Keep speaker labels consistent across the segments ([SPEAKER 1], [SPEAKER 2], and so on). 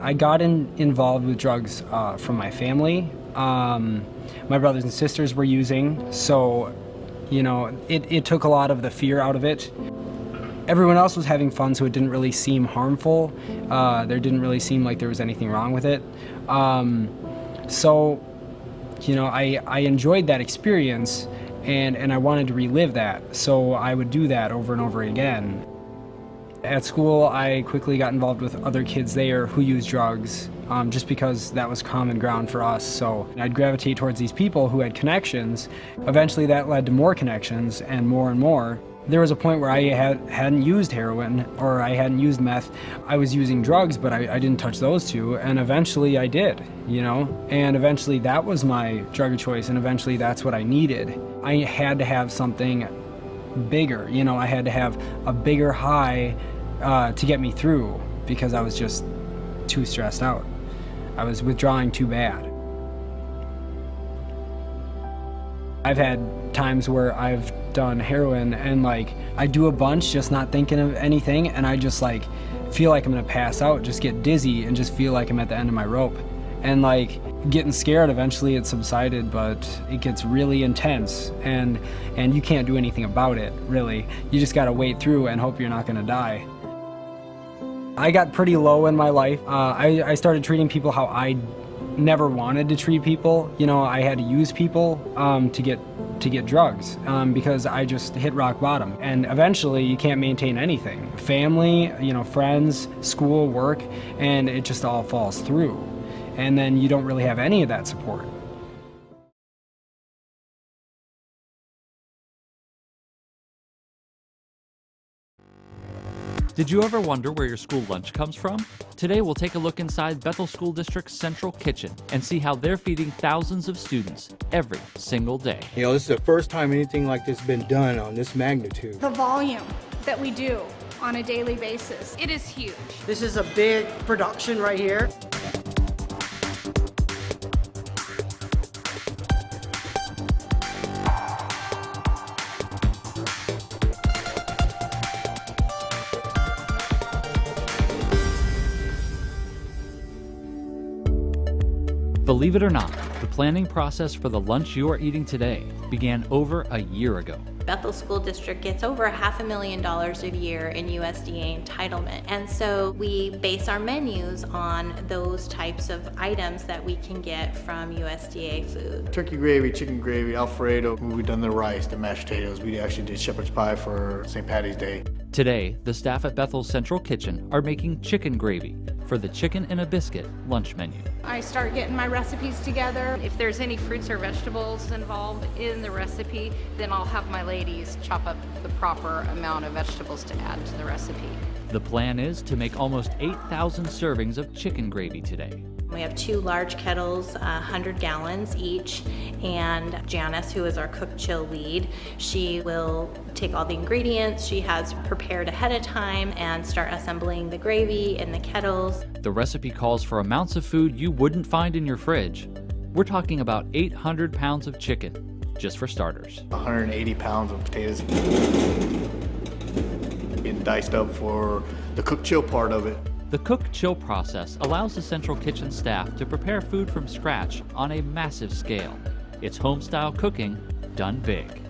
[SPEAKER 1] I got involved with drugs from my family. My brothers and sisters were using, so it took a lot of the fear out of it. Everyone else was having fun, so it didn't really seem harmful. There didn't really seem like there was anything wrong with it. So I enjoyed that experience, and I wanted to relive that, so I would do that over and over again. At school, I quickly got involved with other kids there who used drugs, just because that was common ground for us. So I'd gravitate towards these people who had connections. Eventually that led to more connections and more. There was a point where I hadn't used heroin or I hadn't used meth. I was using drugs, but I didn't touch those two, and eventually I did, and eventually that was my drug of choice, and eventually that's what I needed. I had to have something bigger, I had to have a bigger high to get me through, because I was just too stressed out. I was withdrawing too bad. I've had times where I've done heroin and I do a bunch just not thinking of anything, and I just feel like I'm gonna pass out, just get dizzy, and just feel like I'm at the end of my rope. And getting scared, eventually it subsided, but it gets really intense, and you can't do anything about it, really. You just gotta wait through and hope you're not gonna die. I got pretty low in my life. I started treating people how I never wanted to treat people. I had to use people to get drugs, because I just hit rock bottom. And eventually you can't maintain anything. Family, friends, school, work, and it just all falls through. And then you don't really have any of that support.
[SPEAKER 2] Did you ever wonder where your school lunch comes from? Today we'll take a look inside Bethel School District's Central Kitchen and see how they're feeding thousands of students every single day.
[SPEAKER 3] This is the first time anything like this has been done on this magnitude.
[SPEAKER 4] The volume that we do on a daily basis, it is huge.
[SPEAKER 5] This is a big production right here.
[SPEAKER 2] Believe it or not, the planning process for the lunch you are eating today began over a year ago.
[SPEAKER 6] Bethel School District gets over $500,000 a year in USDA entitlement, and so we base our menus on those types of items that we can get from USDA food.
[SPEAKER 7] Turkey gravy, chicken gravy, Alfredo. We've done the rice, the mashed potatoes. We actually did shepherd's pie for St. Patty's Day.
[SPEAKER 2] Today, the staff at Bethel's Central Kitchen are making chicken gravy for the chicken and a biscuit lunch menu.
[SPEAKER 4] I start getting my recipes together.
[SPEAKER 8] If there's any fruits or vegetables involved in the recipe, then I'll have my ladies chop up the proper amount of vegetables to add to the recipe.
[SPEAKER 2] The plan is to make almost 8,000 servings of chicken gravy today.
[SPEAKER 6] We have 2 large kettles, 100 gallons each, and Janice, who is our cook chill lead, she will take all the ingredients she has prepared ahead of time and start assembling the gravy in the kettles.
[SPEAKER 2] The recipe calls for amounts of food you wouldn't find in your fridge. We're talking about 800 pounds of chicken, just for starters.
[SPEAKER 7] 180 pounds of potatoes getting diced up for the cook chill part of it.
[SPEAKER 2] The cook-chill process allows the Central Kitchen staff to prepare food from scratch on a massive scale. It's home-style cooking done big.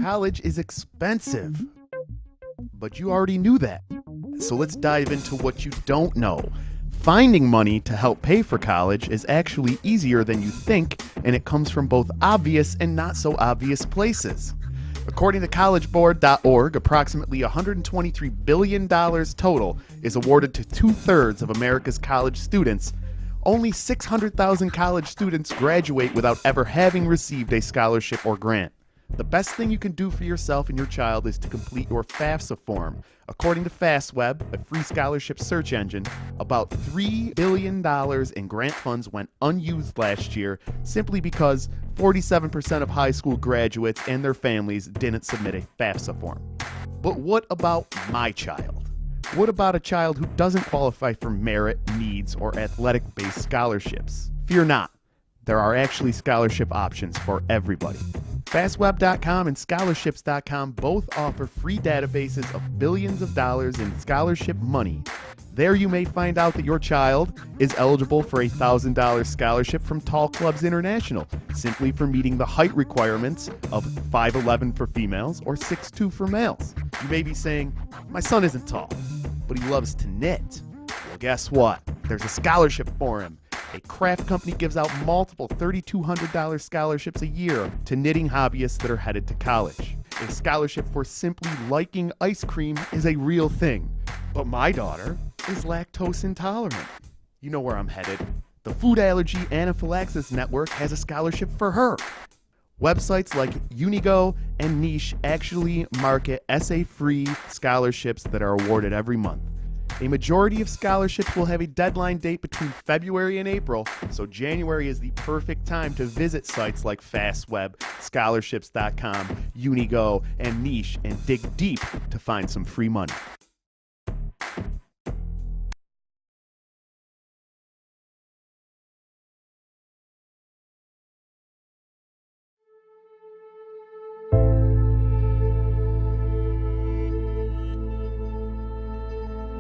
[SPEAKER 9] College is expensive, but you already knew that. So let's dive into what you don't know. Finding money to help pay for college is actually easier than you think, and it comes from both obvious and not so obvious places. According to collegeboard.org, approximately $123 billion total is awarded to 2/3 of America's college students. Only 600,000 college students graduate without ever having received a scholarship or grant. The best thing you can do for yourself and your child is to complete your FAFSA form. According to FastWeb, a free scholarship search engine, about $3 billion in grant funds went unused last year simply because 47% of high school graduates and their families didn't submit a FAFSA form. But what about my child? What about a child who doesn't qualify for merit, needs, or athletic-based scholarships? Fear not. There are actually scholarship options for everybody. Fastweb.com and scholarships.com both offer free databases of billions of dollars in scholarship money. There you may find out that your child is eligible for a $1,000 scholarship from Tall Clubs International, simply for meeting the height requirements of 5'11" for females or 6'2" for males. You may be saying, my son isn't tall, but he loves to knit. Well, guess what? There's a scholarship for him. A craft company gives out multiple $3,200 scholarships a year to knitting hobbyists that are headed to college. A scholarship for simply liking ice cream is a real thing. But my daughter is lactose intolerant. You know where I'm headed. The Food Allergy Anaphylaxis Network has a scholarship for her. Websites like Unigo and Niche actually market essay-free scholarships that are awarded every month. A majority of scholarships will have a deadline date between February and April, so January is the perfect time to visit sites like FastWeb, scholarships.com, Unigo, and Niche and dig deep to find some free money.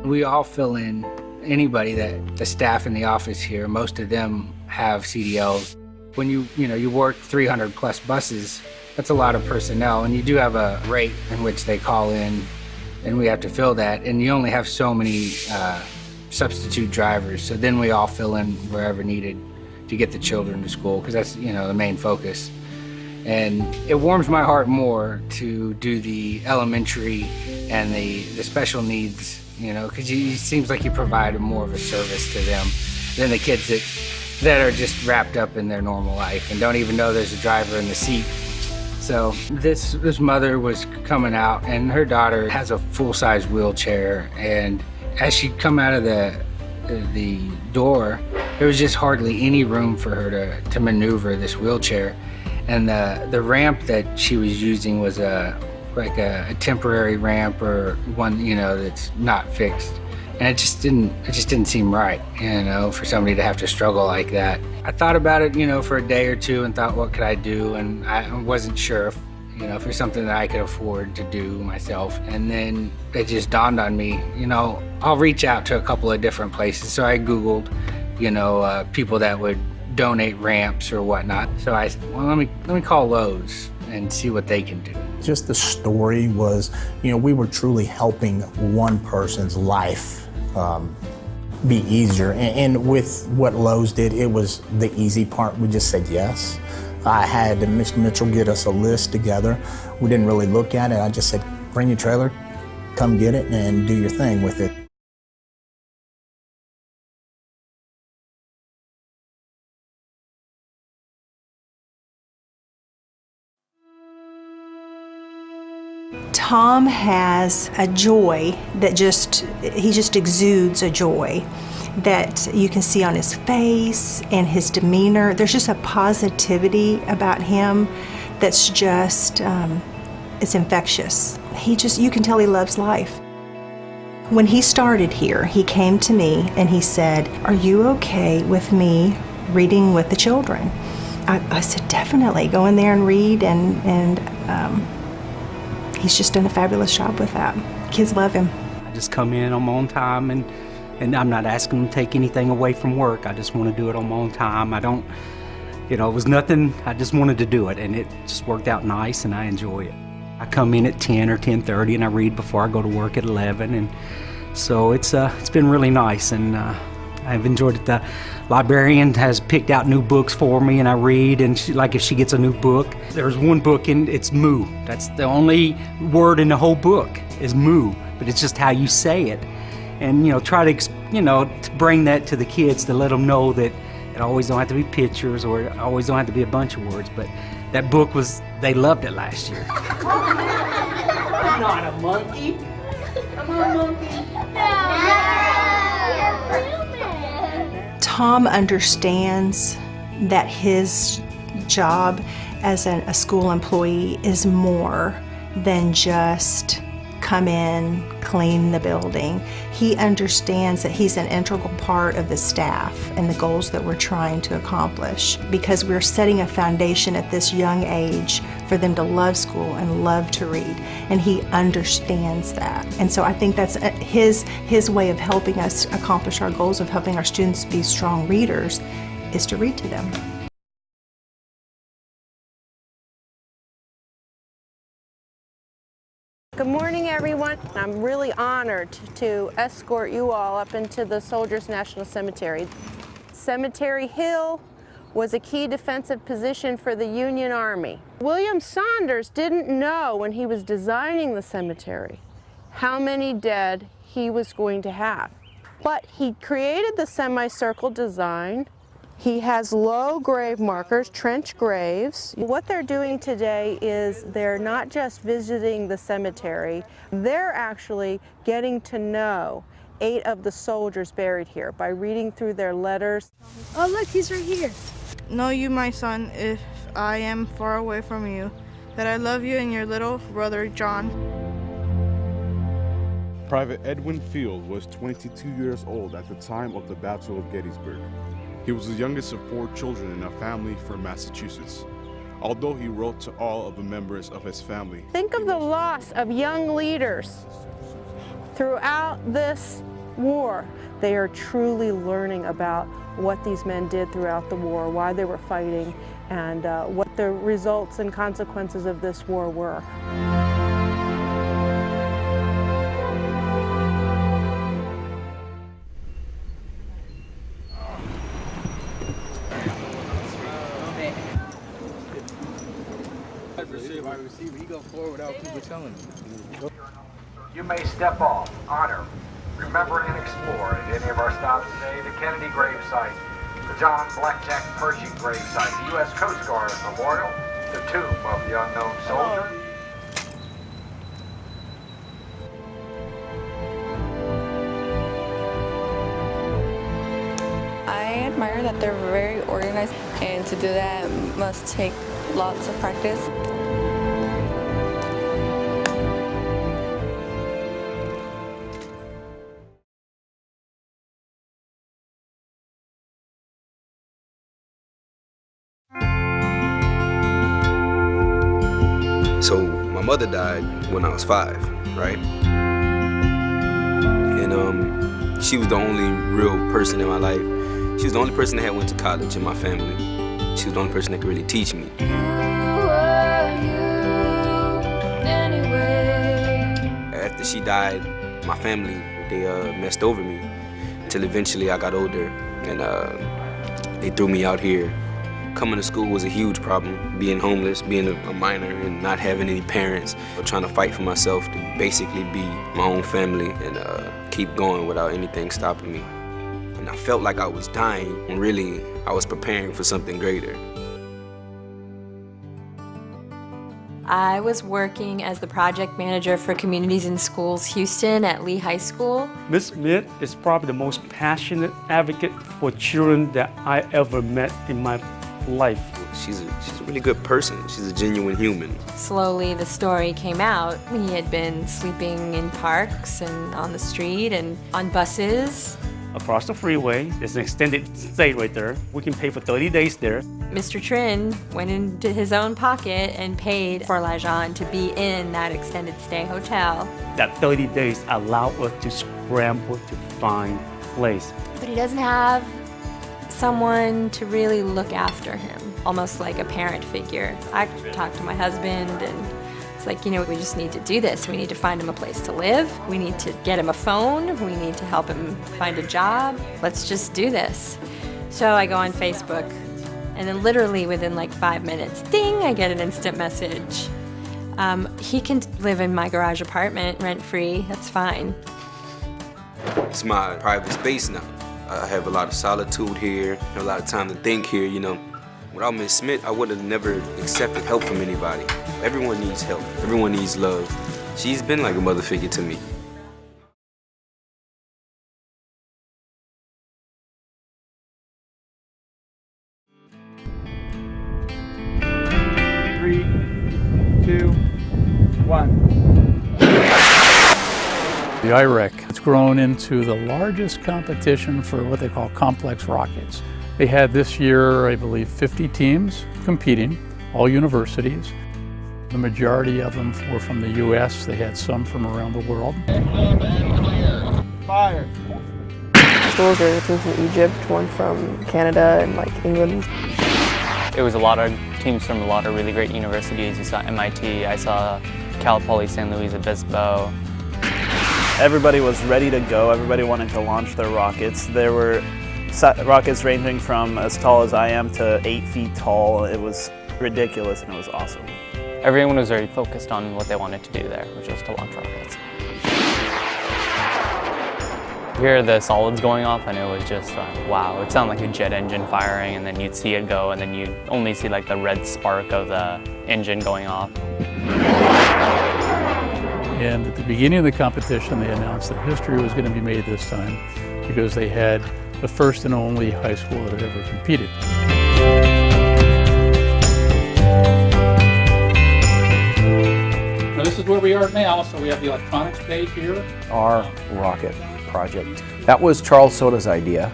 [SPEAKER 10] We all fill in. Anybody that the staff in the office here, most of them have CDLs. When you work 300 plus buses, that's a lot of personnel, and you do have a rate in which they call in, and we have to fill that, and you only have so many substitute drivers, so then we all fill in wherever needed to get the children to school, because that's the main focus. And it warms my heart more to do the elementary and the special needs, because it seems like you provide more of a service to them than the kids that are just wrapped up in their normal life and don't even know there's a driver in the seat. So this mother was coming out, and her daughter has a full-size wheelchair, and as she'd come out of the door, there was just hardly any room for her to maneuver this wheelchair. And the ramp that she was using was like a temporary ramp, or one that's not fixed, and it just didn't seem right, for somebody to have to struggle like that. I thought about it, for a day or two, and thought, what could I do? And I wasn't sure if if there's something that I could afford to do myself. And then it just dawned on me, I'll reach out to a couple of different places. So I Googled, people that would donate ramps or whatnot. So I said, well, let me call Lowe's and see what they can do.
[SPEAKER 11] Just the story was, we were truly helping one person's life be easier. And with what Lowe's did, it was the easy part. We just said yes. I had Mr. Mitchell get us a list together. We didn't really look at it. I just said, bring your trailer, come get it, and do your thing with it.
[SPEAKER 12] Tom has a joy that he just exudes a joy that you can see on his face and his demeanor. There's just a positivity about him that's just, it's infectious. You can tell he loves life. When he started here, he came to me and he said, are you okay with me reading with the children? I said, definitely, go in there and read, and he's just done a fabulous job with that. Kids love him.
[SPEAKER 13] I just come in on my own time, and I'm not asking them to take anything away from work. I just want to do it on my own time. I don't, it was nothing, I just wanted to do it, and it just worked out nice, and I enjoy it. I come in at 10 or 10:30, and I read before I go to work at 11, and so it's been really nice, and I've enjoyed it. The librarian has picked out new books for me, and I read, and if she gets a new book, there's one book, and it's moo. That's the only word in the whole book is moo, but it's just how you say it. And, try to bring that to the kids, to let them know that it always don't have to be pictures, or it always don't have to be a bunch of words, but that book they loved it last year.
[SPEAKER 5] Not a monkey. Come on, monkey.
[SPEAKER 12] Tom understands that his job as a school employee is more than just come in, clean the building. He understands that he's an integral part of the staff and the goals that we're trying to accomplish, because we're setting a foundation at this young age for them to love school and love to read, and he understands that. And so I think that's his way of helping us accomplish our goals of helping our students be strong readers, is to read to them.
[SPEAKER 14] Good morning, everyone. I'm really honored to escort you all up into the Soldiers National Cemetery. Cemetery Hill was a key defensive position for the Union Army. William Saunders didn't know when he was designing the cemetery how many dead he was going to have. But he created the semicircle design. He has low grave markers, trench graves. What they're doing today is they're not just visiting the cemetery, they're actually getting to know 8 of the soldiers buried here by reading through their letters.
[SPEAKER 15] Oh look, he's right here. Know you, my son, if I am far away from you, that I love you and your little brother, John.
[SPEAKER 16] Private Edwin Field was 22 years old at the time of the Battle of Gettysburg. He was the youngest of 4 children in a family from Massachusetts. Although he wrote to all of the members of his family.
[SPEAKER 14] Think of the loss of young leaders throughout this war. They are truly learning about what these men did throughout the war, why they were fighting, and what the results and consequences of this war were.
[SPEAKER 17] You may step off, honor, remember, and explore at any of our stops today: the Kennedy gravesite, the John Blackjack Pershing gravesite, the U.S. Coast Guard Memorial, the tomb of the unknown soldier.
[SPEAKER 18] I admire that they're very organized, and to do that must take lots of practice.
[SPEAKER 19] So my mother died when I was 5, right? And she was the only real person in my life. She was the only person that had went to college in my family. She was the only person that could really teach me. After she died, my family, they messed over me until eventually I got older and they threw me out here. Coming to school was a huge problem, being homeless, being a minor and not having any parents, trying to fight for myself to basically be my own family and keep going without anything stopping me. And I felt like I was dying when really I was preparing for something greater.
[SPEAKER 20] I was working as the project manager for Communities in Schools Houston at Lee High School.
[SPEAKER 21] Ms. Smith is probably the most passionate advocate for children that I ever met in my life.
[SPEAKER 19] She's a really good person. She's a genuine human.
[SPEAKER 20] Slowly the story came out. He had been sleeping in parks and on the street and on buses.
[SPEAKER 21] Across the freeway, there's an extended stay right there. We can pay for 30 days there.
[SPEAKER 20] Mr. Trin went into his own pocket and paid for Lajon to be in that extended stay hotel.
[SPEAKER 21] That 30 days allowed us to scramble to find a place.
[SPEAKER 20] But he doesn't have someone to really look after him, almost like a parent figure. I talked to my husband and it's like, you know, we just need to do this. We need to find him a place to live. We need to get him a phone. We need to help him find a job. Let's just do this. So I go on Facebook and then literally within like 5 minutes, ding, I get an instant message. He can live in my garage apartment rent-free, that's fine.
[SPEAKER 19] It's my private space now. I have a lot of solitude here, a lot of time to think here, you know. Without Ms. Smith, I would have never accepted help from anybody. Everyone needs help. Everyone needs love. She's been like a mother figure to me.
[SPEAKER 22] Three, 2, 1.
[SPEAKER 1] The IREC, it's grown into the largest competition for what they call complex rockets. They had this year, I believe, 50 teams competing, all universities. The majority of them were from the U.S. They had some from around the world.
[SPEAKER 5] Fire.
[SPEAKER 22] Schools are teams from Egypt, one from Canada and like England.
[SPEAKER 23] It was a lot of teams from a lot of really great universities. You saw MIT, I saw Cal Poly San Luis Obispo.
[SPEAKER 24] Everybody was ready to go. Everybody wanted to launch their rockets. There were rockets ranging from as tall as I am to 8 feet tall. It was ridiculous and it was awesome.
[SPEAKER 23] Everyone was very focused on what they wanted to do there, which was to launch rockets. You hear the solids going off and it was just wow. It sounded like a jet engine firing, and then you'd see it go and then you'd only see like the red spark of the engine going off.
[SPEAKER 1] And at the beginning of the competition, they announced that history was going to be made this time because they had the first and only high school that had ever competed.
[SPEAKER 25] Now this is where we are now, so we have the electronics page here.
[SPEAKER 26] Our rocket project. That was Charles Soda's idea,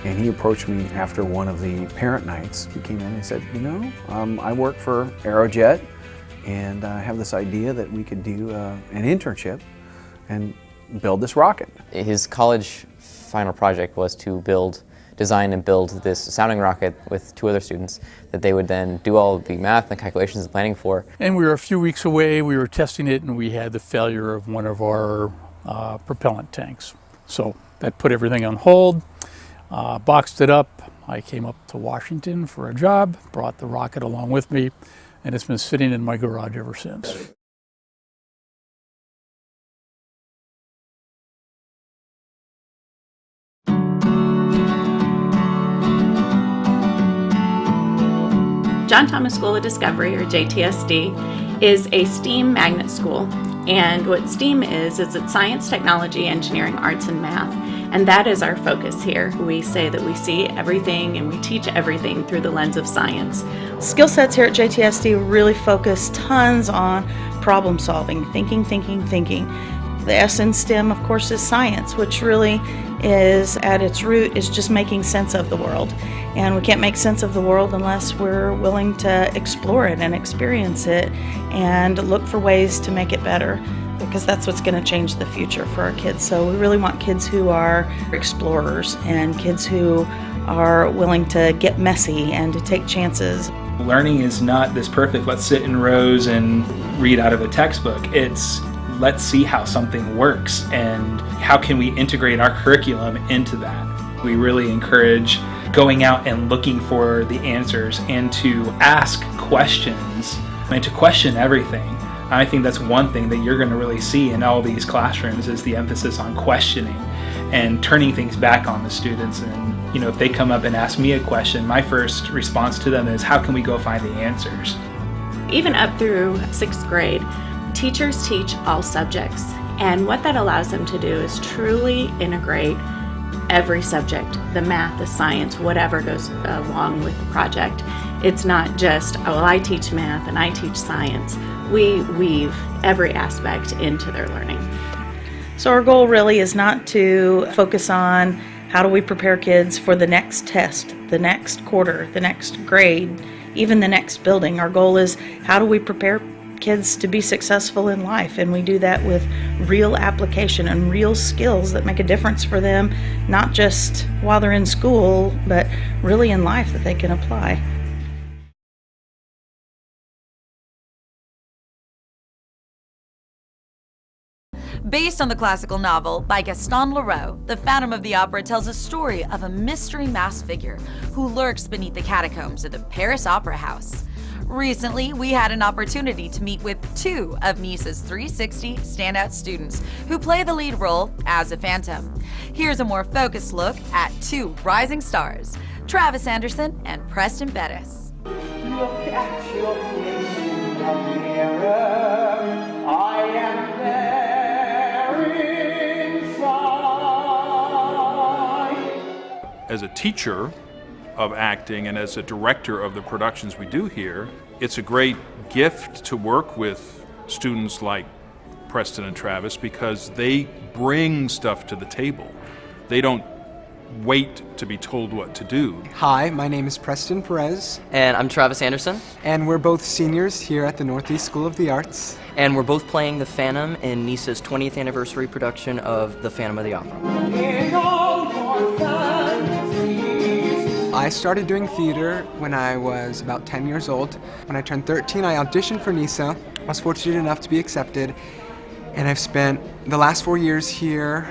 [SPEAKER 26] and he approached me after one of the parent nights. He came in and said, you know, I work for Aerojet, and I have this idea that we could do an internship and build this rocket.
[SPEAKER 27] His college final project was to design and build this sounding rocket with 2 other students that they would then do all the math and calculations and planning for.
[SPEAKER 1] And we were a few weeks away, we were testing it, and we had the failure of one of our propellant tanks. So that put everything on hold, boxed it up. I came up to Washington for a job, brought the rocket along with me, and it's been sitting in my garage ever since.
[SPEAKER 28] John Thomas School of Discovery, or JTSD, is a STEAM magnet school. And what STEAM is it's science, technology, engineering, arts, and math. And that is our focus here. We say that we see everything and we teach everything through the lens of science.
[SPEAKER 29] Skill sets here at JTSD really focus tons on problem solving, thinking. The S in STEM, of course, is science, which really is, at its root, is just making sense of the world. And we can't make sense of the world unless we're willing to explore it and experience it and look for ways to make it better, because that's what's going to change the future for our kids. So we really want kids who are explorers and kids who are willing to get messy and to take chances.
[SPEAKER 30] Learning is not this perfect, let's sit in rows and read out of a textbook. It's let's see how something works and how can we integrate our curriculum into that. We really encourage going out and looking for the answers and to ask questions and to question everything. I think that's one thing that you're going to really see in all these classrooms is the emphasis on questioning and turning things back on the students. And you know, if they come up and ask me a question, my first response to them is, how can we go find the answers?
[SPEAKER 28] Even up through 6th grade, teachers teach all subjects, and what that allows them to do is truly integrate every subject, the math, the science, whatever goes along with the project. It's not just, oh, well, I teach math and I teach science. We weave every aspect into their learning.
[SPEAKER 29] So our goal really is not to focus on how do we prepare kids for the next test, the next quarter, the next grade, even the next building. Our goal is how do we prepare kids to be successful in life, and we do that with real application and real skills that make a difference for them, not just while they're in school, but really in life that they can apply.
[SPEAKER 31] Based on the classical novel by Gaston Leroux, The Phantom of the Opera tells a story of a mystery masked figure who lurks beneath the catacombs of the Paris Opera House. Recently, we had an opportunity to meet with 2 of Nice's 360 standout students who play the lead role as a phantom. Here's a more focused look at 2 rising stars, Travis Anderson and Preston Bettis.
[SPEAKER 5] Look at your face in the mirror. I am there inside.
[SPEAKER 32] As a teacher of acting and as a director of the productions we do here, it's a great gift to work with students like Preston and Travis because they bring stuff to the table. They don't wait to be told what to do.
[SPEAKER 2] Hi, my name is Preston Perez.
[SPEAKER 3] And I'm Travis Anderson.
[SPEAKER 2] And we're both seniors here at the Northeast School of the Arts.
[SPEAKER 3] And we're both playing the Phantom in NISA's 20th anniversary production of The Phantom of the Opera.
[SPEAKER 2] I started doing theater when I was about 10 years old. When I turned 13, I auditioned for NISA. I was fortunate enough to be accepted. And I've spent the last 4 years here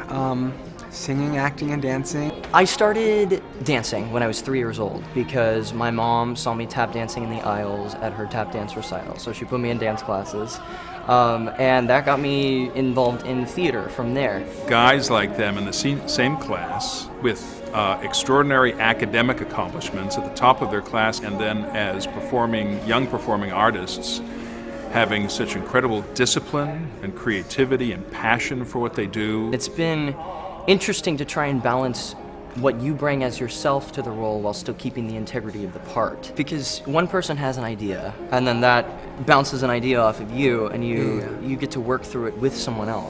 [SPEAKER 2] singing, acting, and dancing.
[SPEAKER 3] I started dancing when I was 3 years old because my mom saw me tap dancing in the aisles at her tap dance recital. So she put me in dance classes. And that got me involved in theater from there.
[SPEAKER 32] Guys like them in the same class with extraordinary academic accomplishments at the top of their class, and then as young performing artists, having such incredible discipline and creativity and passion for what they do.
[SPEAKER 3] It's been interesting to try and balance what you bring as yourself to the role while still keeping the integrity of the part. Because one person has an idea, and then that bounces an idea off of you, and you get to work through it with someone else.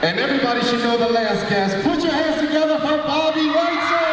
[SPEAKER 4] And everybody should know the last guest. Put your hands together for Bobby Whiteson!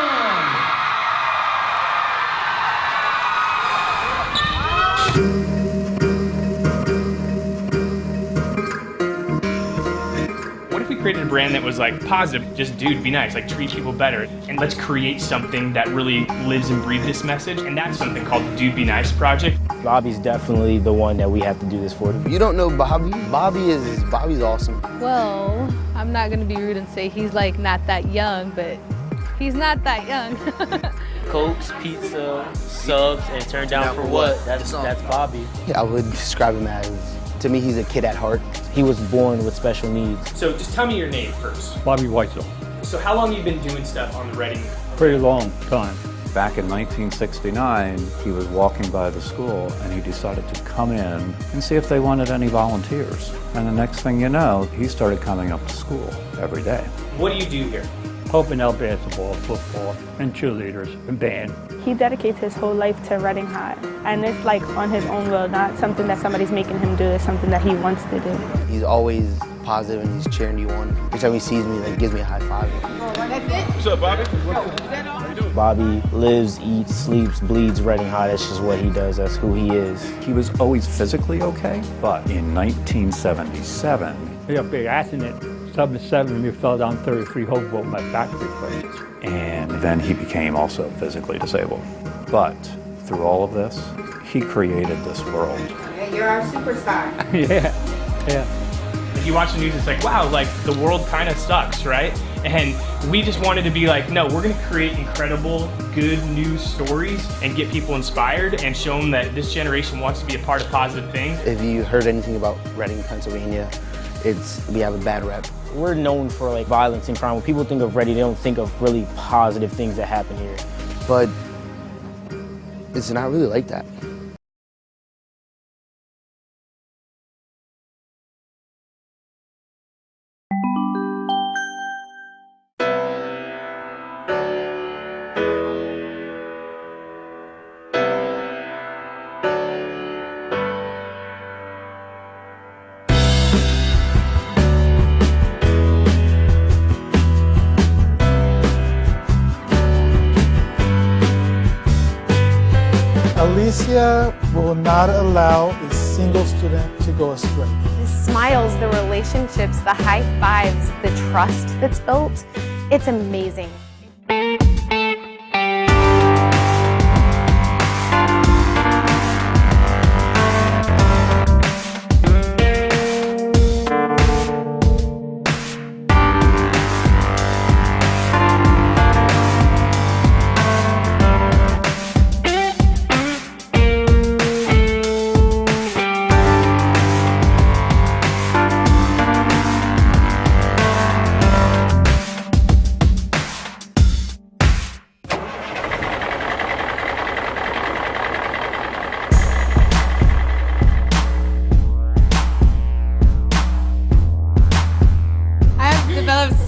[SPEAKER 30] What if we created a brand that was like positive, just dude, be nice, like treat people better, and let's create something that really lives and breathes this message, and that's something called the Dude Be Nice Project.
[SPEAKER 6] Bobby's definitely the one that we have to do this for.
[SPEAKER 7] You don't know Bobby? Bobby's awesome.
[SPEAKER 8] Well, I'm not gonna be rude and say he's like not that young, but he's not that young.
[SPEAKER 6] Cokes, pizza, subs, and turn down for what? That's Bobby.
[SPEAKER 7] Yeah, I would describe him as, to me, he's a kid at heart. He was born with special needs.
[SPEAKER 30] So just tell me your name first.
[SPEAKER 9] Bobby Whiteson.
[SPEAKER 30] So how long have you been doing stuff on the Reading?
[SPEAKER 9] Pretty long time.
[SPEAKER 10] Back in 1969, he was walking by the school and he decided to come in and see if they wanted any volunteers. And the next thing you know, he started coming up to school every day.
[SPEAKER 30] What do you do here?
[SPEAKER 9] helping out basketball, football, and cheerleaders, and band.
[SPEAKER 22] He dedicates his whole life to Reading High, and it's like on his own will, not something that somebody's making him do, it's something that he wants to do.
[SPEAKER 7] He's always positive and he's cheering you on. Every time he sees me, like, gives me a high five.
[SPEAKER 32] What's up, Bobby? How you doing?
[SPEAKER 11] Bobby lives, eats, sleeps, bleeds Reading High. That's just what he does. That's who he is.
[SPEAKER 10] He was always physically okay, but in 1977,
[SPEAKER 9] He had a big accident, 7-7, he fell down 33 Hope, broke my back replaced.
[SPEAKER 10] and then he became also physically disabled. But through all of this, he created this world.
[SPEAKER 12] You're our superstar.
[SPEAKER 9] Yeah.
[SPEAKER 13] You watch the news, it's like, wow, like the world kind of sucks, right? And we just wanted to be like, no, we're gonna create incredible, good news stories and get people inspired and show them that this generation wants to be a part of positive things.
[SPEAKER 7] If you heard anything about Reading, Pennsylvania, we have a bad rep.
[SPEAKER 11] We're known for like violence and crime. When people think of Reading, they don't think of really positive things that happen here.
[SPEAKER 7] But it's not really like that.
[SPEAKER 14] Alicia will not allow a single student to go astray.
[SPEAKER 15] The smiles, the relationships, the high fives, the trust that's built, it's amazing.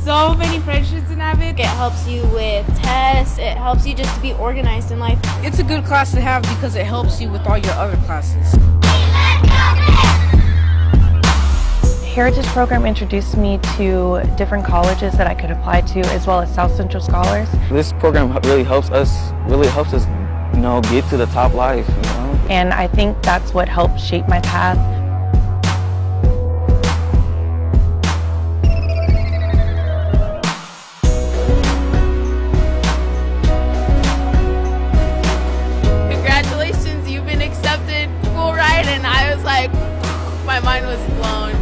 [SPEAKER 16] So many friendships in Avid.
[SPEAKER 15] It helps you with tests, it helps you just to be organized in life.
[SPEAKER 16] It's a good class to have because it helps you with all your other classes.
[SPEAKER 17] Heritage program introduced me to different colleges that I could apply to, as well as South Central Scholars.
[SPEAKER 11] This program really helps us, get to the top life,
[SPEAKER 17] And I think that's what helped shape my path.
[SPEAKER 16] And I was like, my mind was blown.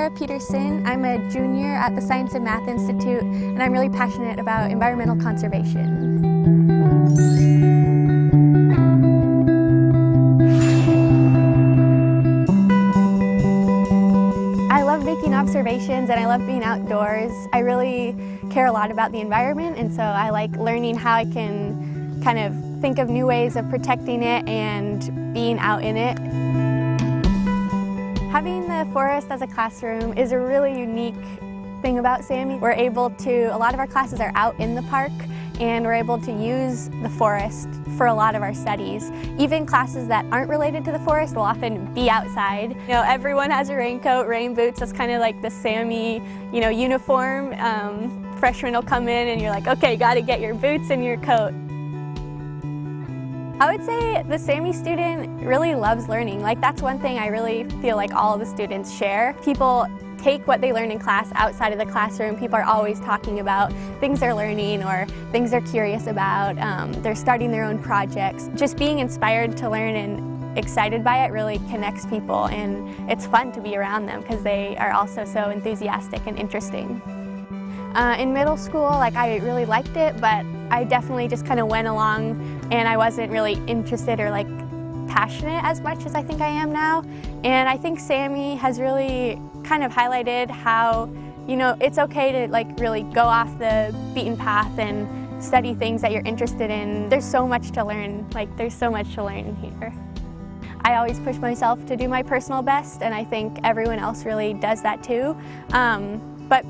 [SPEAKER 1] Sarah Peterson. I'm a junior at the Science and Math Institute, and I'm really passionate about environmental conservation. I love making observations and I love being outdoors. I really care a lot about the environment, and so I like learning how I can kind of think of new ways of protecting it and being out in it. Having the forest as a classroom is a really unique thing about SAMI. We're able to, a lot of our classes are out in the park, and we're able to use the forest for a lot of our studies. Even classes that aren't related to the forest will often be outside. You know, everyone has a raincoat, rain boots. That's kind of like the SAMI, uniform. Freshmen will come in and you're like, okay, got to get your boots and your coat. I would say the SAMI student really loves learning. Like, that's one thing I really feel like all of the students share. People take what they learn in class outside of the classroom. People are always talking about things they're learning or things they're curious about. They're starting their own projects. Just being inspired to learn and excited by it really connects people, and it's fun to be around them because they are also so enthusiastic and interesting. In middle school, I really liked it, but I definitely just kind of went along and I wasn't really interested or passionate as much as I think I am now. And I think SAMI has really kind of highlighted how, it's okay to really go off the beaten path and study things that you're interested in. There's so much to learn, there's so much to learn here. I always push myself to do my personal best, and I think everyone else really does that too. But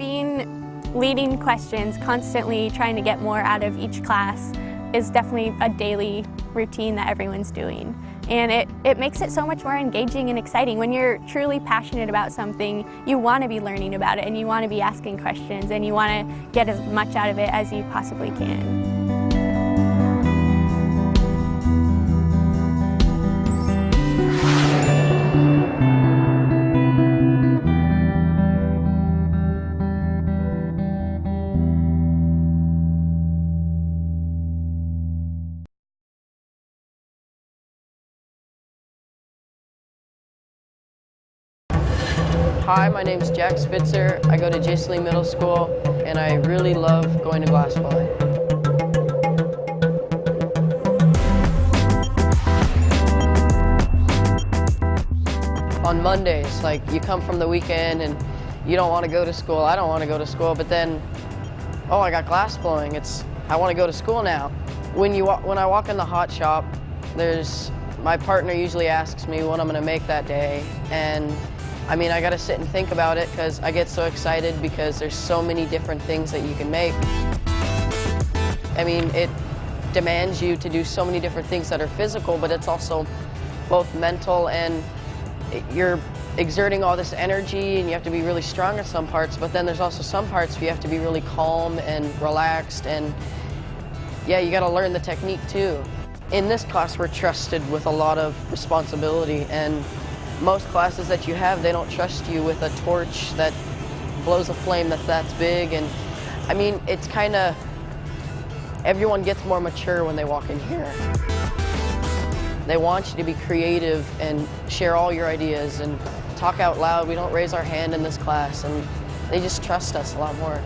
[SPEAKER 1] leading questions, constantly trying to get more out of each class is definitely a daily routine that everyone's doing. And it makes it so much more engaging and exciting. When you're truly passionate about something, you want to be learning about it and you want to be asking questions and you want to get as much out of it as you possibly can.
[SPEAKER 18] Hi, my name is Jack Spitzer. I go to J.C. Middle School, and I really love going to glass blowing. On Mondays, you come from the weekend and you don't want to go to school. I don't want to go to school, but then, oh, I got glass blowing. I want to go to school now. When I walk in the hot shop, my partner usually asks me what I'm going to make that day, and I got to sit and think about it because I get so excited because there's so many different things that you can make. It demands you to do so many different things that are physical, but it's also both mental, and you're exerting all this energy and you have to be really strong at some parts, but then there's also some parts where you have to be really calm and relaxed, and yeah, you got to learn the technique too. In this class, we're trusted with a lot of responsibility, and most classes that you have, they don't trust you with a torch that blows a flame that's big. And it's kind of, everyone gets more mature when they walk in here. They want you to be creative and share all your ideas and talk out loud. We don't raise our hand in this class, and they just trust us a lot more.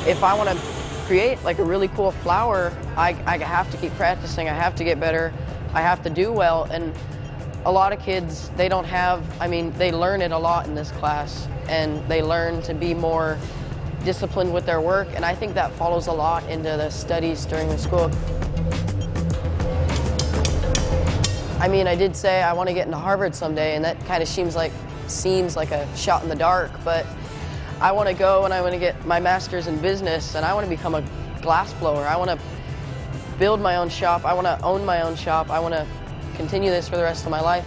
[SPEAKER 18] If I want to create a really cool flower, I have to keep practicing. I have to get better. I have to do well. And a lot of kids, they don't have, they learn it a lot in this class, and they learn to be more disciplined with their work, and I think that follows a lot into the studies during the school. I did say I want to get into Harvard someday, and that kind of seems like a shot in the dark, but I want to go and I want to get my master's in business, and I want to become a glass blower. I want to build my own shop. I want to own my own shop. I want to continue this for the rest of my life.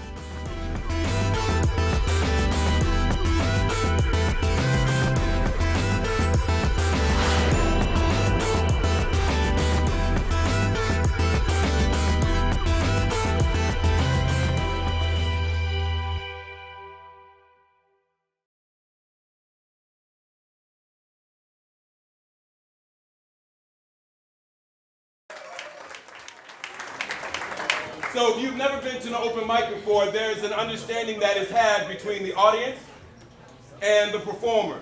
[SPEAKER 19] So if you've never been to an open mic before, there's an understanding that is had between the audience
[SPEAKER 5] and the performers.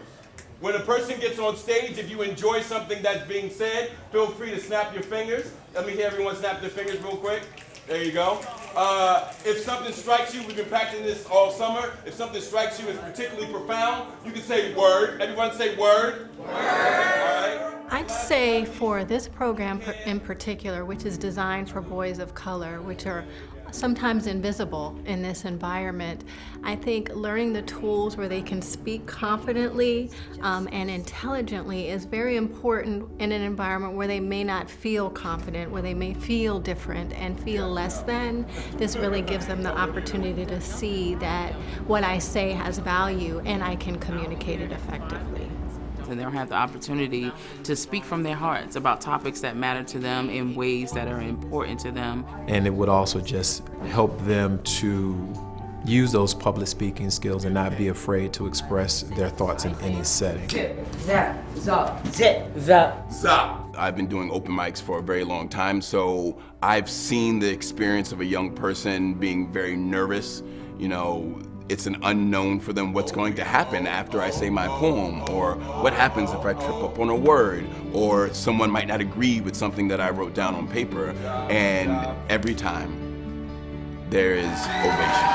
[SPEAKER 5] When a person gets on stage, if you enjoy something that's being said, feel free to snap your fingers. Let me hear everyone snap their fingers real quick. There you go. If something strikes you, we've been practicing this all summer. If something strikes you as particularly profound, you can say word. Everyone say word. Word. All right.
[SPEAKER 19] I'd say for this program in particular, which is designed for boys of color, which are sometimes invisible in this environment, I think learning the tools where they can speak confidently and intelligently is very important in an environment where they may not feel confident, where they may feel different and feel less than. This really gives them the opportunity to see that what I say has value and I can communicate it effectively.
[SPEAKER 20] And they'll have the opportunity to speak from their hearts about topics that matter to them in ways that are important to them.
[SPEAKER 21] And it would also just help them to use those public speaking skills and not be afraid to express their thoughts in any setting.
[SPEAKER 23] Zip, zap, zop, zip, zap,
[SPEAKER 5] zop.
[SPEAKER 24] I've been doing open mics for a very long time, so I've seen the experience of a young person being very nervous. You know, it's an unknown for them what's going to happen after I say my poem, or what happens if I trip up on a word, or someone might not agree with something that I wrote down on paper, and every time there is ovation.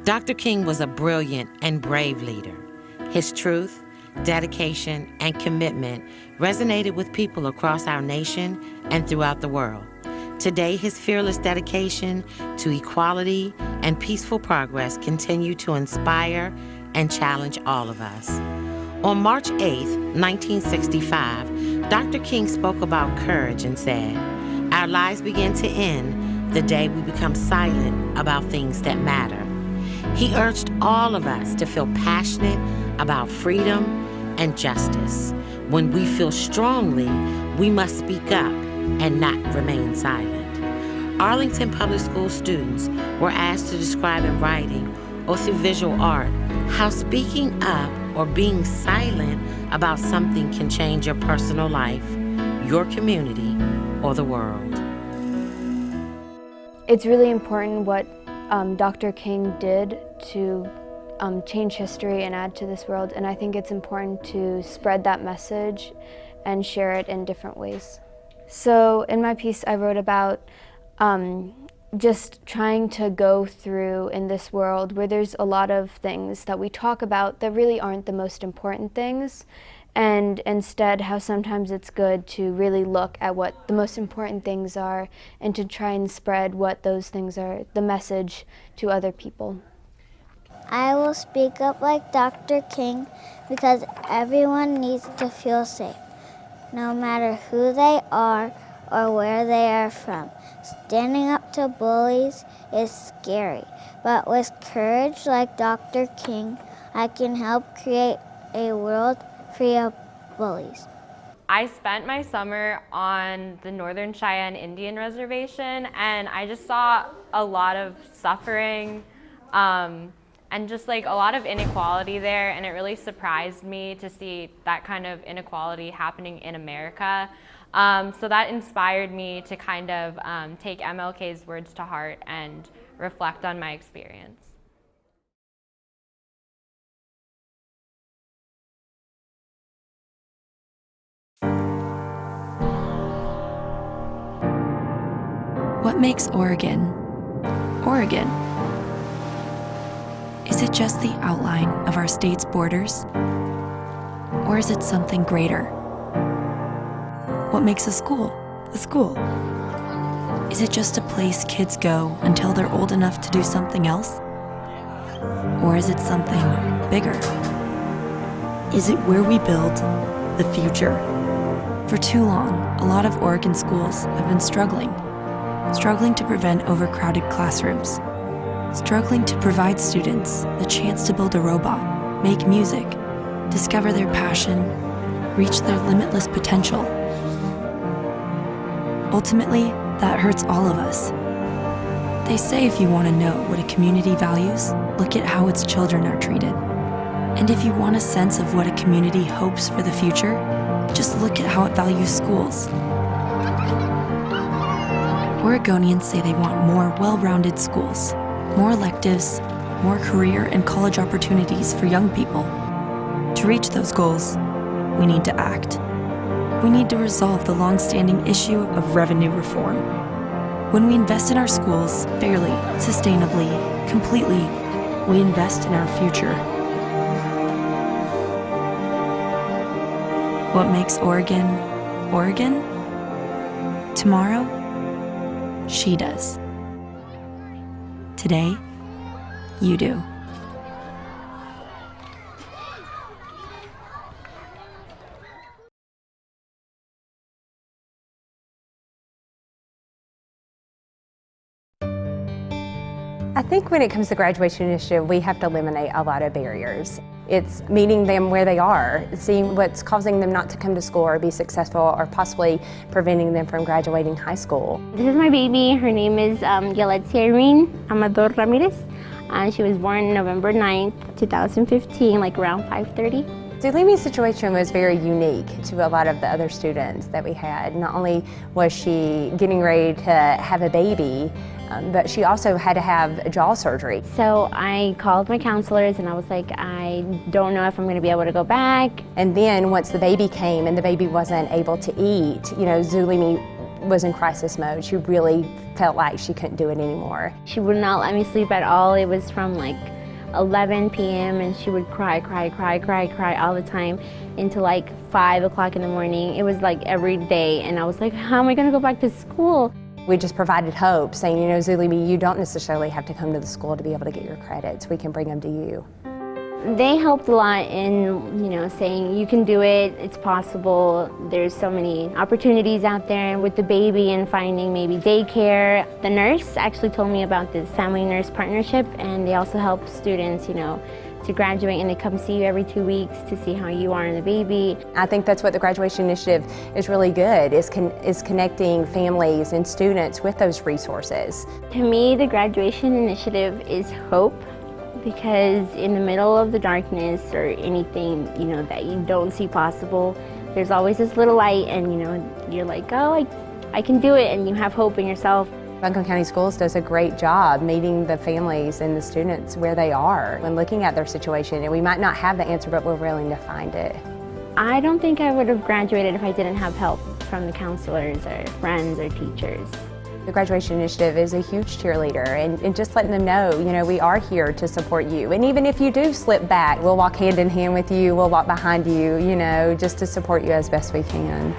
[SPEAKER 25] Dr. King was a brilliant and brave leader. His truth, dedication, and commitment resonated with people across our nation and throughout the world. Today, his fearless dedication to equality and peaceful progress continue to inspire and challenge all of us. On March 8, 1965, Dr. King spoke about courage and said, "Our lives begin to end the day we become silent about things that matter." He urged all of us to feel passionate about freedom and justice. When we feel strongly, we must speak up and not remain silent. Arlington Public School students were asked to describe in writing or through visual art how speaking up or being silent about something can change your personal life, your community, or the world.
[SPEAKER 26] It's really important what Dr. King did to change history and add to this world, and I think it's important to spread that message and share it in different ways. So in my piece I wrote about just trying to go through in this world where there's a lot of things that we talk about that really aren't the most important things, and instead how sometimes it's good to really look at what the most important things are and to try and spread what those things are, the message, to other people.
[SPEAKER 27] I will speak up like Dr. King because everyone needs to feel safe, no matter who they are or where they are from. Standing up to bullies is scary, but with courage like Dr. King, I can help create a world free of bullies.
[SPEAKER 28] I spent my summer on the Northern Cheyenne Indian Reservation, and I just saw a lot of suffering and just like a lot of inequality there, and it really surprised me to see that kind of inequality happening in America. So that inspired me to kind of take MLK's words to heart and reflect on my experience.
[SPEAKER 29] What makes Oregon, Oregon? Is it just the outline of our state's borders? Or is it something greater? What makes a school a school? Is it just a place kids go until they're old enough to do something else? Or is it something bigger? Is it where we build the future? For too long, a lot of Oregon schools have been struggling to prevent overcrowded classrooms, struggling to provide students the chance to build a robot, make music, discover their passion, reach their limitless potential. Ultimately, that hurts all of us, They say if you want to know what a community values, look at how its children are treated. And if you want a sense of what a community hopes for the future, just look at how it values schools. Oregonians say they want more well-rounded schools, more electives, more career and college opportunities for young people. To reach those goals, we need to act. We need to resolve the long-standing issue of revenue reform. When we invest in our schools fairly, sustainably, completely, we invest in our future. What makes Oregon, Oregon? Tomorrow, she does. Today, you do.
[SPEAKER 2] I think when it comes to Graduation Initiative, we have to eliminate a lot of barriers. It's meeting them where they are, seeing what's causing them not to come to school or be successful, or possibly preventing them from graduating high school.
[SPEAKER 3] This is my baby. Her name is Yaletzia Irene Amador Ramirez. She was born November 9th, 2015, like around 5:30.
[SPEAKER 2] Zulimi's situation was very unique to a lot of the other students that we had. Not only was she getting ready to have a baby, but she also had to have jaw surgery.
[SPEAKER 3] So I called my counselors and I was like, I don't know if I'm going to be able to go back.
[SPEAKER 2] And then once the baby came and the baby wasn't able to eat, you know, Zulimi was in crisis mode. She really felt like she couldn't do it anymore.
[SPEAKER 3] She would not let me sleep at all. It was from like 11 p.m. and she would cry all the time until like 5 o'clock in the morning. It was like every day, and I was like, how am I going to go back to school?
[SPEAKER 2] We just provided hope, saying, you know, Zulimi, you don't necessarily have to come to the school to be able to get your credits. We can bring them to you.
[SPEAKER 3] They helped a lot in, you know, saying you can do it, it's possible. There's so many opportunities out there with the baby and finding maybe daycare. The nurse actually told me about this family nurse partnership, and they also help students, you know, to graduate, and they come see you every 2 weeks to see how you are and the baby.
[SPEAKER 2] I think that's what the Graduation Initiative is really good, is connecting families and students with those resources.
[SPEAKER 3] To me, the Graduation Initiative is hope, because in the middle of the darkness or anything, you know, that you don't see possible, there's always this little light, and, you know, you're like, oh, I can do it, and you have hope in yourself.
[SPEAKER 2] Buncombe County Schools does a great job meeting the families and the students where they are and looking at their situation, and we might not have the answer, but we're willing to find it.
[SPEAKER 3] I don't think I would have graduated if I didn't have help from the counselors or friends or teachers.
[SPEAKER 2] The Graduation Initiative is a huge cheerleader, and just letting them know, you know, we are here to support you. And even if you do slip back, we'll walk hand in hand with you, we'll walk behind you, you know, just to support you as best we can.